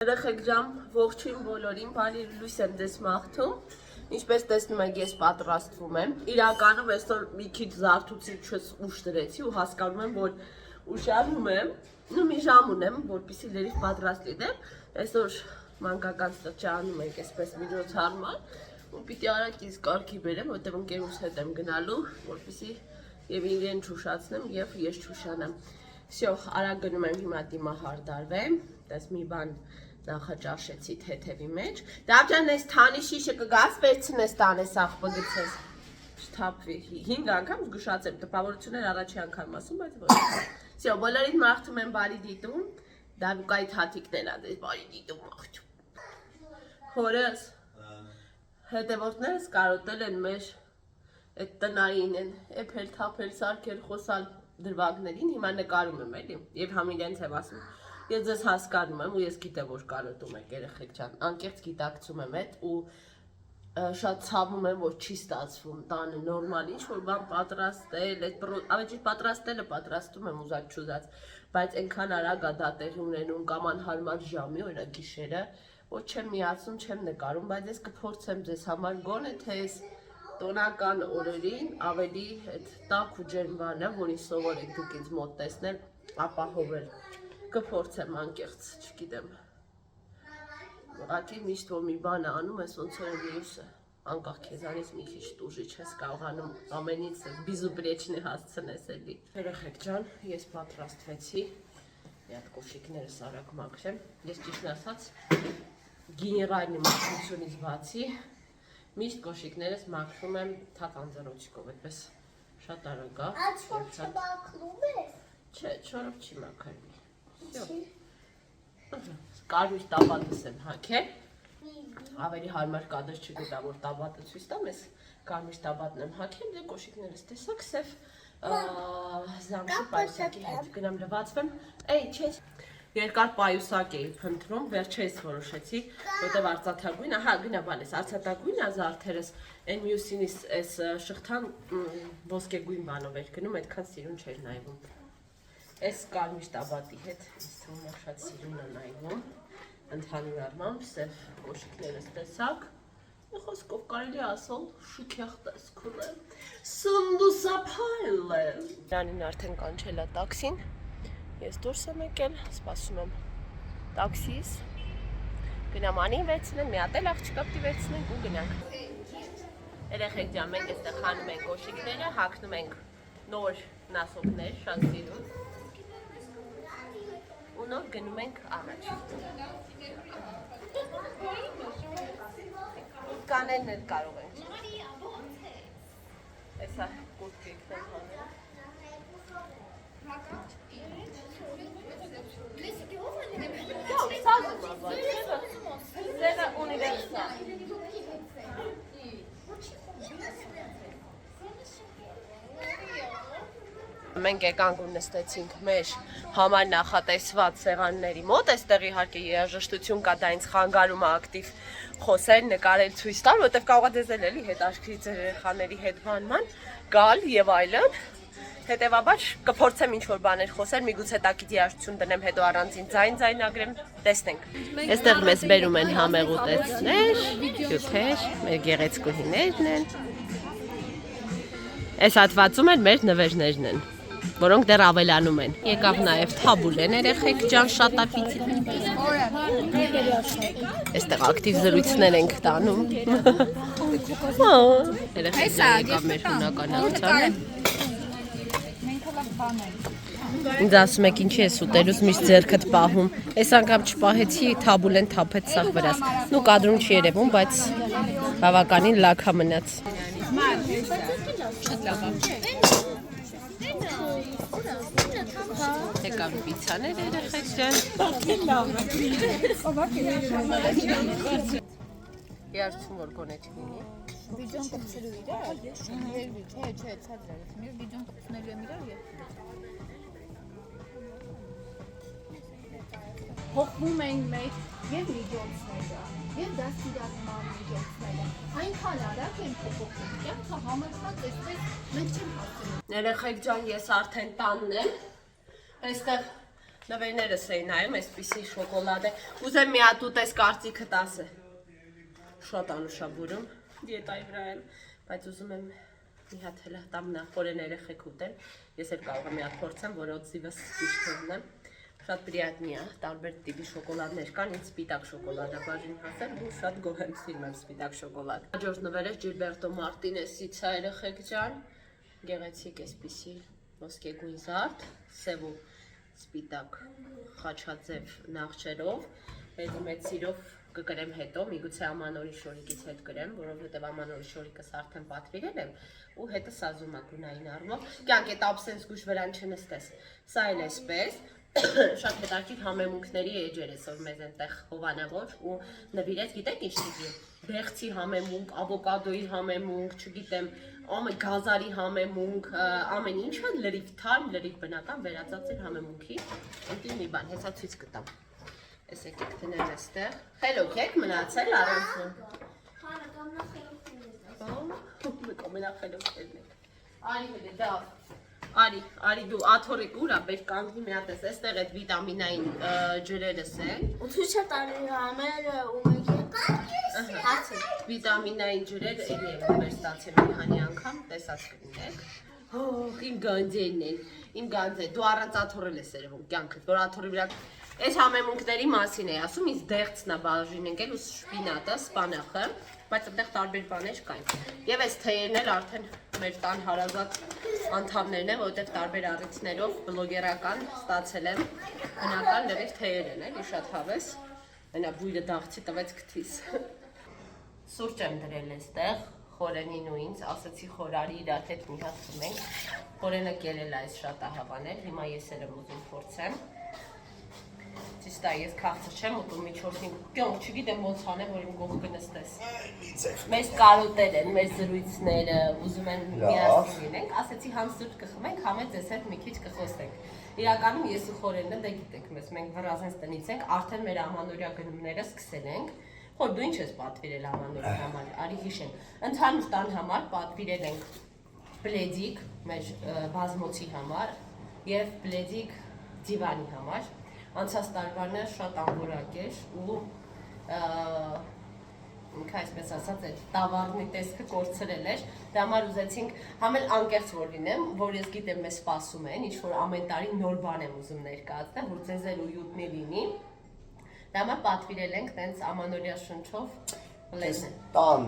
Երեխեք ջան, ողջույն բոլորին, բարի լույս եմ ձեզ մաղթում։ Ինչպես տեսնում եք, ես պատրաստվում եմ։ Իրականում այսօր մի քիչ զարթուցիչս ուշ դրեցի ու հասկանում եմ, որ ուշանում եմ։ Մի ժամ ունեմ, որպեսզի լրիվ պատրաստ լինեմ։ Այսօր մանկական սրճարանում ենք այսպես միջոցառման ու պիտի արագ կարգի բերեմ, որտեղ ընկերուս հետ եմ գնալու, որպեսզի եւ իրեն շուշացնեմ եւ ես շուշանամ։ Всё, արագ գնում եմ հիմա դիմահար դարվեմ։ Դες մի բան նախաճաշեցի թեթևի մեջ։ Դավջան, այս թանի շիշը կգաս վերցնես տանես աղբգցես։ Չթափվի։ 5 անգամ զգուշացեմ, տպավորություններ առաջի անգամ ասում, բայց ոչ։ Всё, բոլորին մաղթում եմ բարի դիտում։ Դավուկայի թաթիկներն ա դες բարի դիտում մաղթում։ Հորս հետևորդներս կարոտել են մեր այդ տնային են, էփել, թափել, սարքել, խոսալ դրվագներին, հիմա նկարում եմ էլի, եւ համ իրենց եմ ասում։ Ես ձեզ հասկանում եմ ու ես գիտեմ, որ կարոտում եք երեխեք ջան, անկեղծ գիտակցում եմ այդ ու շատ ցավում եմ, որ չի ստացվում տանը նորմալ ինչ-որ բան պատրաստել, այդ ավելի պատրաստելը պատրաստում եմ ուզած չուզած, բայց այնքան արագ է դա տեղի ունենում կամ անհարմար ժամի, օրինակ գիշերը, որ չեմ միացում, չեմ նկարում, բայց ես կփորձեմ ձեզ համար գոնե թե այս տոնական օրերին ավելի այդ տաք ու ջերմ բանը, որին սովոր եք դուք ինձ մոտ տեսնել, ապահովել կփորձեմ անկեղծ, չգիտեմ։ Ուղղակի միշտ որ մի բան անում ես, ոնց որ վիրուսը, անկախ քեզանից մի քիչ տուժի չես կարողանում ամենից բիզուբրեչնի հասցնես էլի։ Երեխեք ջան, ես պատրաստվեցի, մի հատ կոշիկներս արագ մաքրեմ։ Ես ճիշտ ասած գեներալնի մաքրությունից բացի միշտ կոշիկներս մաքրում եմ թաթանձրոցիկով, այդպես շատ արագ է։ Աչքով չմաքրում ես։ Չէ, չորով չի մաքրվի։ Կարմիր տաբատս եմ հագել, ավելի հարմար կադր չգտա, որ տաբատը ցույց տամ, ես կարմիր տաբատն եմ հագել, դե կոշիկներս տեսակ սև զամշի պայուսակի հետ, գնամ լվացվեմ, չէ, երկար պայուսակ էի փնտրում, վերջերս որոշեցի, որտեղ արծաթագույն, ահա գնա բանես, արծաթագույն ազարդերս, այն մյուսինից այս շղթան ոսկեգույն բանով էր գնում, այդքան սիրուն չէր նայվում։ Այս կարմիր տաբատի հետ ինձ շատ սիրուն է նայվում, ընդհանուր առմամբ սև կոշիկներս տեսակ, խոսքով կարելի ասել շուքեղ տեսքում է, սնդուսափայլ է։ Նրանին արդեն կանչել է տաքսին, ես դուրս եմ եկել, սպասում եմ տաքսիս, գնամ անին վերցնեմ, մի հատ էլ աղջկա պիտի վերցնենք ու գնանք։ Երեխեք ջան, մենք այստեղ խանում ենք կոշիկները, հագնում ենք նոր նասոկներ, շատ սիրուն։ ու նոր գնում ենք առաջ։ Կանելն էլ կարող ենք։ Այսա կուրտիկն եմ հանել։ Սազում է բաց, ձևը ունիվերսալ։ Մենք եկանք ու նստեցինք մեր համար նախատեսված սեղանների մոտ, այստեղ իհարկե երաժշտություն կա, դա ինձ խանգարում է ակտիվ խոսել, նկարել, ցույց տալ, որտեղ կարող է ձեզ էլի հետաքրքրի ձեր երեխաների հետ բանման, գալ եւ այլն։ Հետևաբար կփորձեմ ինչ-որ բաներ խոսել, միգուցե տակիտ երաժշտություն դնեմ, հետո առանցին ձայնագրեմ, տեսնենք։ Այստեղ մեզ բերում են համեղ ուտեստներ, հյութեր, մեր գեղեցկուհիներն են։ Այս հատվածում էլ մեր նվերներն են, որոնք դեռ ավելանում են։ Եկավ նաև թաբուլեն երեխեք ջան, շատ ապիցի։ Այստեղ ակտիվ զրույցներ ենք տանում։ Երեխեք ջան եկավ մեր հունական աղցանը։ Ինձ ասում եք ինչի ես ուտելուց միշտ ձեռքդ պահում։ Այս անգամ չպահեցի, թաբուլեն թափեց սաղ վրաս։ Նու կադրում չի երևում, բայց բավականին լաքա մնաց։ Եկավ պիցաներ երեխեք ջան։ Երցում որ գոնե չլինի։ Վիդեոն կպցրու իրար, չէ, ցածր էր, մեր վիդեոն կպցնելու եմ իրար եւ հոգվում ենք մեր եւ վիդեոները, եւ դաստիարակման միջոցները։ Այնքան արագ են փոխվում, կյանքը համեցած այսպես մենք չենք հասցնում։ Երեխեք ջան, ես արդեն տանն եմ։ Այստեղ Նվերներս էի նայում, այսպիսի շոկոլադ է։ Ուզեմ մի հատ ուտես կարծիքը տասը։ Շատ անուշաբուրում դիետայի վրա եմ, բայց ուզում եմ մի հատ հելա տամ նախորեն երեխեք ուտեն։ Ես էլ կարող եմ մի հատ փորձեմ, որ օձիվս ճիշտ թողնեմ։ Շատ պրիատնի է, տարբեր տիպի շոկոլադներ կան, ինձ սպիտակ շոկոլադ է բաժին հասել, ու շատ գոհ եմ, սիրում եմ սպիտակ շոկոլադ։ Հաջորդ նվերը Ջիլբերտո Մարտինեսից է, երեխեք ջան, գեղեցիկ էսպիսի ոսկեգույն զարդ, սև ու սպիտակ խաչաձև նախշերով, մեծ սիրով կգրեմ հետո, միգուցե ամանորի շորիկից հետ գրեմ, որովհետև ամանորի շորիկս արդեն պատվիրել եմ ու հետը սազում է գունային առումով, կյանք էտ ապսենս գուշ վրան չնստես, սա էլ էսպես, շատ հետաքրքիր համեմունքների էջեր ես, որ մեզ ենտեղ հովանավոր ու նվիրեց, գիտեք ինչ տիպի, բեղցի համեմունք, ավոկադոյի համեմունք, չգիտեմ, գազարի համեմունք, ամեն ինչը լրիվ թարմ, լրիվ բնական վերածածիր համեմունքի, ընտի մի բան, հեսա ցույց կտամ, ես եկեք տնեմ էստեղ, խելոք եք մնացել առանցում, մենա խելոք ելնեք, արի հելե դավ, Արի դու աթորիկ ուրա բեր կանգնի մի հատ ես, էստեղ այդ վիտամինային ջրերս են։ Ու ցույց է տալի համերը ու մեկ հացը։ Վիտամինային ջրեր էլի եմ մեր ստացել մի քանի անգամ, տեսած կլինեք։ Հող, իմ գանձերն են, իմ գանձեր, դու առանց աթորել ես երևում կյանքդ, որ աթորի վրա այս համեմունքների մասին է ասում, ինձ դեղցն է բաժին ընկել ու շպինատը, սպանախը, բայց այդտեղ տարբեր բաներ կային։ Եվ այս թեյերն էլ արդեն մեր տան հարազատ անդամներն են, որովհետև տարբեր առիթներով բլոգերական ստացել եմ, բնական լրիվ թեյեր են, էլի շատ հավես, այնա բույրը դաղցի տվեց քթիս։ Սուրճ եմ դրել էստեղ, խորենին ու ինձ, ասացի խորարի իրար հետ մի հատ խմենք, խորենը կերել է այս շատ ահավանել, հիմա ես էլ եմ ուզում փորձեմ։ Ճիշտ է, ես քաղցր չեմ ուտում միջորդին, կյոնք չգիտեմ ոնց անեմ, որ իմ կողքը նստես։ Մեզ կարոտեր են, մեր զրույցները, ուզում են միասին լինենք, ասեցի համ սուրճ կխմենք, համ էլ ձեզ հետ մի քիչ կխոսենք։ Իրականում ես ու խորենը դե գիտեք մեզ, մենք վրազենց տնից ենք, արդեն մեր ամանորյա գնումները սկսել ենք, որ դու ինչ ես պատվիրել ամանորի համար, արի հիշենք, ընդհանուր տան համար պատվիրել ենք բլեդիկ մեր բազմոցի համար և բլեդիկ դիվանի համար, անցած տարվանը շատ անորակ էր ու ինքը այսպես ասած այդ տավառնի տեսքը կորցրել էր, դա համար ուզեցինք համ էլ անկեղծ որ լինեմ, որ ես գիտեմ մեզ սպասում են, ինչ-որ ամեն տարի նոր բան եմ ուզում ներկայացնել, որ ձեզ էլ ույուտնի լինի, դա համար պատվիրել ենք տենց ամանորյա շնչով լեզեն։ Տան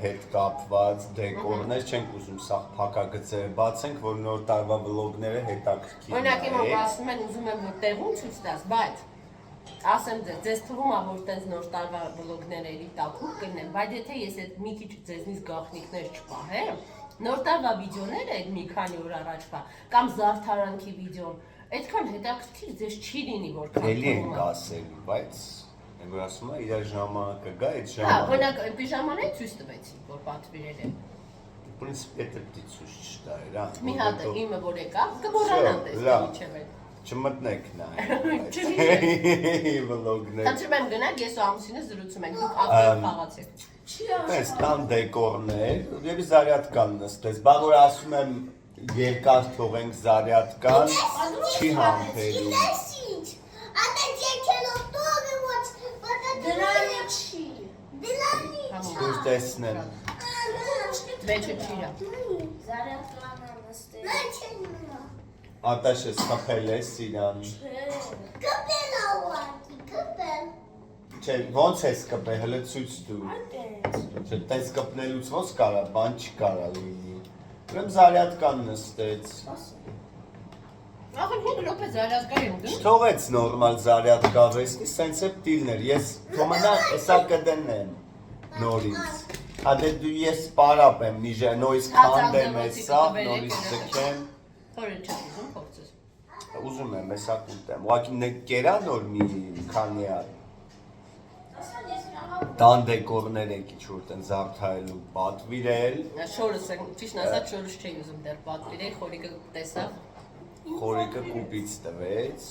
հետ կապված դեկորներ չենք ուզում սաղ փակագծերը բացենք, որ նոր տարվա վլոգները հետաքրքիր օրինակ իմ որ ասում են ուզում եմ որ տեղում ցույց տաս, բայց ասեմ ձեզ թվում է որ տենց նոր տարվա վլոգները էլի տակուր կլինեն, բայց եթե ես այդ մի քիչ ձեզնից գաղտնիքներ չպահեմ, նոր տարվա վիդեոները այդ մի քանի օր առաջվա կամ զարդարանքի վիդեոն, այդքան հետաքրքիր ձեզ չի լինի որքան էլի ենք ասելու, բայց որ ասում է իր ժամանակը գա այդ ժամանակ։ Օրինակ պիժամաներ ցույց տվեցի, որ պատվիրել եմ։ Պրինցիպ եթե պիտի ցույց չտա, իրա։ Մի հատ իմը որ եկա, կմոռանամ տեսնել ինչև է։ Չմտնեք նա։ Վլոգներ։ Խնդրում եմ գնաք, ես ու ամուսինս զրուցում ենք, դուք ավտոյով խաղացեք։ Այս տան դեկորներ եւ զարյատկան նստես, բա որ ասում եմ երկար թողենք զարյատկան, չի համբերում։ Դուր տեսնեմ։ Մեջը չիրա։ Ատաշես կպել ես իրան։ Չէ, ոնց ես կպել, հլը ցույց դու։ Չէ, տես կպնելուց ոնց կարա, բան չի կարա լինի։ Ուրեմն զարյատկան նստեց։ Ախր 5 րոպե զարյատկա եմ դու։ Չթողեց նորմալ զարյատկա վեսնի, սենց է դիլներ, ես թոմնա էսա կդնեմ նորից։ Հատե դու ես պարապ եմ, նիժե նորից քանդեմ էսա, նորից ձգեմ։ Թորը չեմ ուզում փորձես։ Ուզում եմ էսա կուտեմ, ուղղակի կերա նոր մի քանի հատ։ Տան դեկորներ եք ինչ-որ տեն զարդարելու պատվիրել։ Շորս եմ, ճիշտ ասած շորս չէի ուզում դեռ պատվիրել, խորիկը տեսավ։ Խորիկը կուպից տվեց,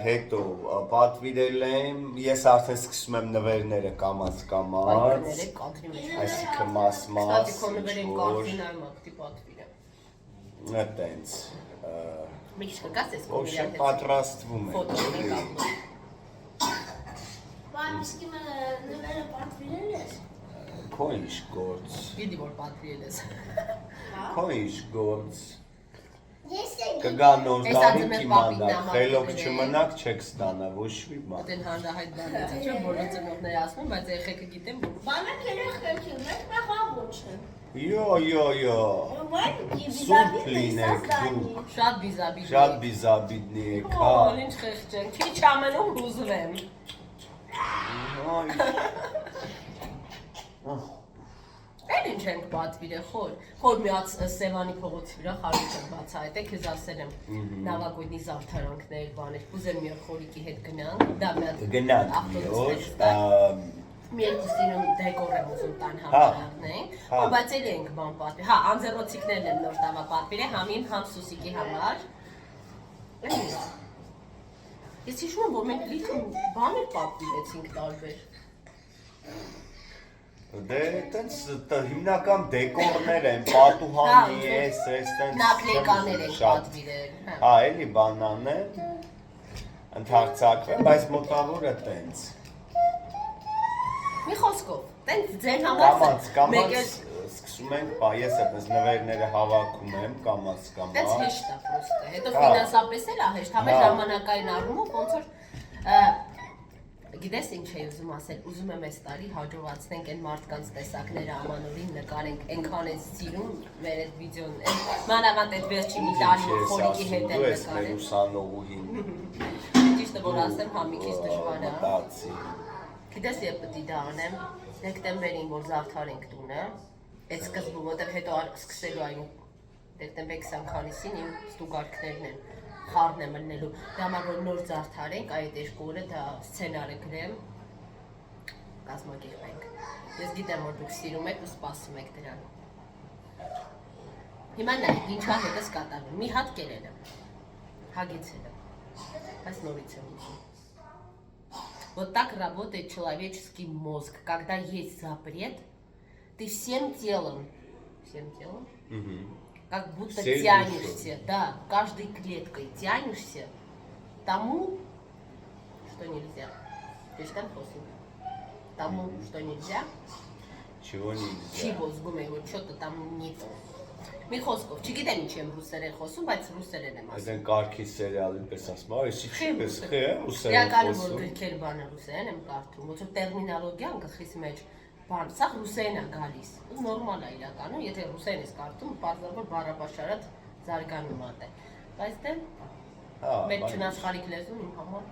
հետո պատվիրել եմ, ես արդեն սկսում եմ նվերները կամաց, այսինքն մաս, նվերին կարգին այմ ակտի պատվիրը։ տենց, Մի քիչ կգաս ես Ոչ պատրաստվում է։ ֆոտոներ կապում։ Բայց իսկ նվերը պատվիրել ես։ Քո ինչ գործ։ Գիտի որ պատվիրել ես։ Քո ինչ գործ։ Ես Կգա նոր Էս տարի ածում է կիմանա, պապին խելոք նամակ չմնաք չեք ստանա, ոչ մի բան։ Դեն հանրահայտ բանից է, չէ՞ բոլոր ծնողները ասում, բայց երեխեքը գիտեն որ Բանակ երեխեք են, մեկ մեղավոր չեն։ Յո։ Սուտ լինեք դու։ շատ բիզաբիդ։ Շատ բիզաբիդնի եք, հա։ Օ, ինչ խեղճ են։ Քիչ ամենում հուզվեմ։ Էլ ինչ ենք պատվիրել, խոր միած Սևանի փողոցի վրա խարույկ են բացահայտել, քեզ ասել եմ նավագույնի զարդարանքներ, բաներ, կուզեմ մի օր խորիկի հետ գնանք, դա մի հատ Գնանք մի օր, մի երկուսին դեկոր եմ ուզում տան համարակնենք, բայց էլ ենք բան պատվիրել, հա, անձեռոցիկներն եմ նոր տավա պատվիրել, համ իմ, համ Սուսիկի համար, ես հիշում եմ, որ մենք լիքը բաներ պատվիրեցինք տարբեր, Դե տենց հիմնական դեկորներ են, պատուհանի ես, տենց նակլեկաներ ենք պատվիրել, Հա, էլի բանան է, ընդհարցակվեն, բայց մոտավորը տենց Մի խոսքով, տենց ձեր համար Կամաց սկսում ենք, ես այդպես նվերները հավաքում եմ, կամաց Տենց հեշտ է պրոստը, հետո ֆինանսապես էլ է հեշտ, համեր ժամանակային առումով, ոնց որ Գիտես ինչ էի ուզում ասել, ուզում եմ այս տարի հաջողացնենք այն մարդկանց տեսակները ամանորին նկարենք, այնքան ես սիրում մեր այդ վիդեոն, մանավանդ այդ վերջի մի տարի խորիկի հետ են նկարել ուսանողուհին Ճիշտը որ ասեմ, հա մի քիչ դժվար է մտածի Գիտես երբ պետք է դա անեմ, դեկտեմբերին որ զարդարենք տունը, այդ սկզբում, որտեղ հետո սկսելու այն դեկտեմբեր 20-քանիսին իմ ստուգարքներն են խառն եմ լնելու, դա համար որ նոր զարդարենք, այդ երկու օրը դա սցենարը գրեմ, կազմակերպենք։ Ես գիտեմ, որ դուք սիրում եք ու սպասում եք դրան։ Հիմա նայեք, ինչա հետս կատարվում, մի հատ կերել եմ, հագեցել եմ, բայց նորից եմ ուզում։ Вот так работает человеческий мозг, когда есть запрет, ты всем телом, как будто тянешься, да, каждой клеткой тянешься к тому, что нельзя. То есть конфузно. Тому, что нельзя. Чего нельзя? Чего сгумай, вот что-то там не то. Մի խոսքով, չգիտեմ ինչ եմ ռուսերեն խոսում, բայց ռուսերեն եմ ասում։ Այդեն կարքի սերիալի պես ասում, այս ինչի պես խե, ռուսերեն Իրականում որ խոսում։ գրքեր բանը ռուսերեն եմ կարդում, ոնց որ տերմինոլոգիան գլխիս մեջ բան, սա ռուսերեն է գալիս։ Նորմալ է իրականում, եթե ռուսերեն ես կարդում, բարձրաբար բառապաշարած զարգանում է։ Բայց դե մեր չնաշխարհիկ լեզուն իմ համար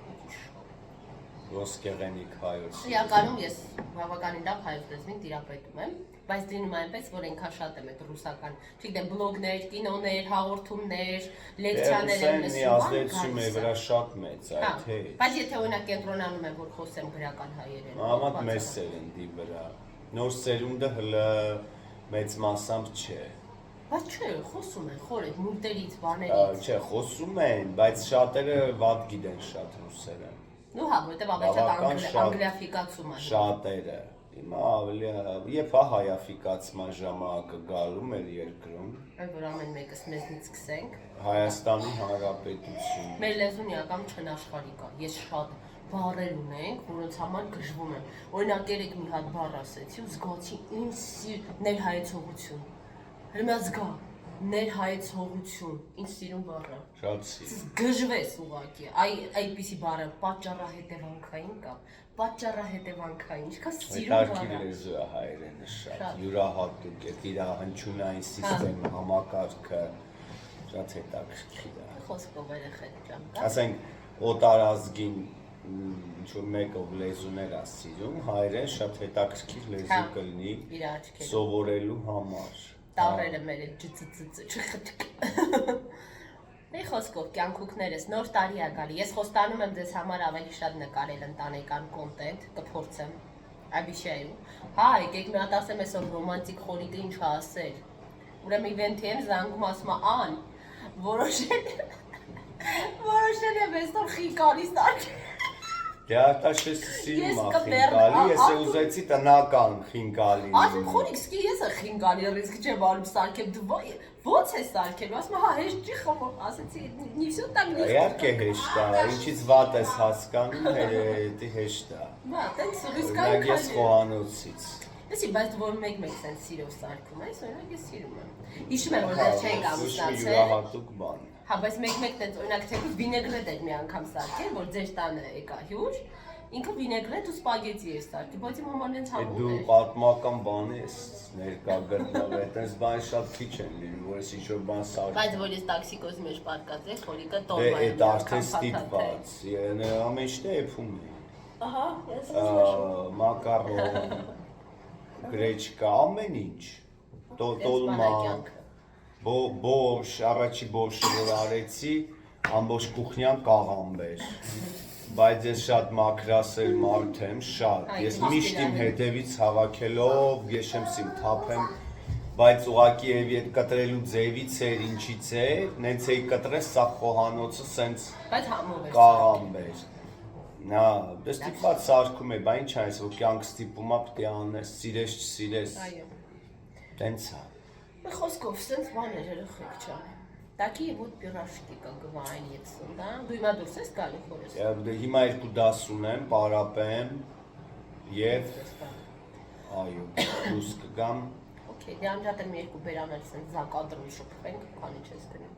Ոսկեղենիկ հայոց։ Իրականում ես բավականին լավ հայոց լեզվին տիրապետում եմ, բայց դինում այնպես, որ այնքան շատ եմ այդ ռուսական, չգիտեմ, բլոգներ, կինոներ, հաղորդումներ, լեկցիաներ եմ լսում։ լսում, Ազդեցություն է վրա շատ մեծ, այդ է։ Բայց եթե օրինակ կենտրոնանում եմ, որ խոսեմ գրական հայերեն։ Ամատ մեծ սերնդի վրա։ Նոր սերունդը հլը մեծ մասամբ չէ։ Բայց չէ, խոսում են խոր այդ մուլտերից, բաներից։ Չէ, խոսում են, բայց շատերը վատ գիտեն շատ ռուսերեն։ Ну հա, որտեվ ավելի շատ անգլիաֆիկացում է։ Շատերը։ Հիմա ավելի երբ է հայաֆիկացման ժամանակը գալու մեր երկրում։ Այն որ ամեն մեկս մեզնից սկսենք։ Հայաստանի Հանրապետություն։ Մեր լեզուն իրական չնաշխարհիկ է։ Ես շատ բառեր ունենք, որոնց համար գժվում եմ։ Օրինակ երեք մի հատ բառ ասեցի ու զգացի ինձ ներհայեցողություն։ Հիմա զգա ներհայեցողություն, ինձ սիրուն բառը։ Շատ սիրուն։ Գժվես ուղղակի։ Այդպիսի բառը պատճառահետևանքային կա։ Պատճառահետևանքային, ինչքան սիրուն բառ է։ Հետարքի լեզու է հայերենը շատ յուրահատուկ է, իր հնչյունային սիստեմը, համակարգը շատ հետաքրքիր է։ Խոսքով երեխեք ջան։ Ասենք օտարազգին ինչ-որ մեկով լեզուներ է սիրում, հայերեն շատ հետաքրքիր լեզու կլինի սովորելու համար։ Տարերը մեր ջծծծ Մի խոսքով կյանքուկներս նոր տարի է գալի։ Ես խոստանում եմ ձեզ համար ավելի շատ նկարել ընտանեկան կոնտենտ, կփորձեմ։ Обещаю։ Հա, եկեք մի հատ ասեմ այսօր ռոմանտիկ խորիկը ինչ ասել։ Ուրեմն իվենթի եմ զանգում ասում ան, որոշել եմ այսօր խիկարի ստարկ։ Դե արտաշես սիրում ա խինկալի, ես է ուզեցի տնական խինկալի։ Ասում խորիկ սկի ես է խինկալի ռիսկ չեմ անում սարքեմ դու ո՞նց է սարքել, ասում հա հեշտ չի խմում, ասեցի не всё так легко։ Իհարկե հեշտ է, ինչից վատ ես հասկանում, դի հեշտ է։ Բա, տենց ռիսկային Օրինակ ես խոհանոցից։ Լսի, բայց որ մեկ-մեկ սենց սիրով սարքում ես, օրինակ ես սիրում եմ։ Հիշում եմ, որ դեռ չենք ամուսնացել։ Յուրահատուկ բան։ Հա, բայց մեկ-մեկ տենց օրինակ թեկուզ վինեգրետ էր մի անգամ սարքել, որ ձեր տանը եկա հյուր, ինքը վինեգրետ ու սպագետի էր սարքել, բայց իմ համար ինձ համում Դու էր։ պատմական բան ես ներկա գտնվել, այդպես բան շատ քիչ են լինում, որ ես ինչ-որ բան սարքում։ Բայց որ ես տաքսիկոզ մեջ պարկածել, խորիկը Դե տորմա այդ արդեն ստիպված, ամեն ինչն է էփում է։ Ահա, ես Մակարոն, գրեչկա, ամեն ինչ։ Տոլմա, բորշ, առաջի բորշը որ արեցի, ամբողջ կուխնյան կաղամբ էր։ Բայց ես շատ մաքրասեր մարդ եմ, շատ։ Ես միշտ իմ հետևից հավաքելով, ես չեմ սիրում թափեմ, բայց ուղղակի եւ այդ կտրելու ձևից էր, ինչից է, նենց էի կտրել, սա խոհանոցը սենց բայց համով էր կաղամբ էր։ Նա, դե ստիպված սարքում է, բա ինչ այս, որ կյանք ստիպում ա պիտի անես, սիրես, չսիրես։ Այո։ Տենց է։ Խոսքով սենց բան էր երեխեք չան։ Такие вот пирожки, как говорится, да? Դու հիմա դուրս ես գալու խորես։ Հիմա 2 դաս ունեմ, պարապեմ եւ այո, դուրս կգամ։ Okay, դե անջատեմ երկու բերանալ սենց զակադրում շփվենք, քանի չես գնում։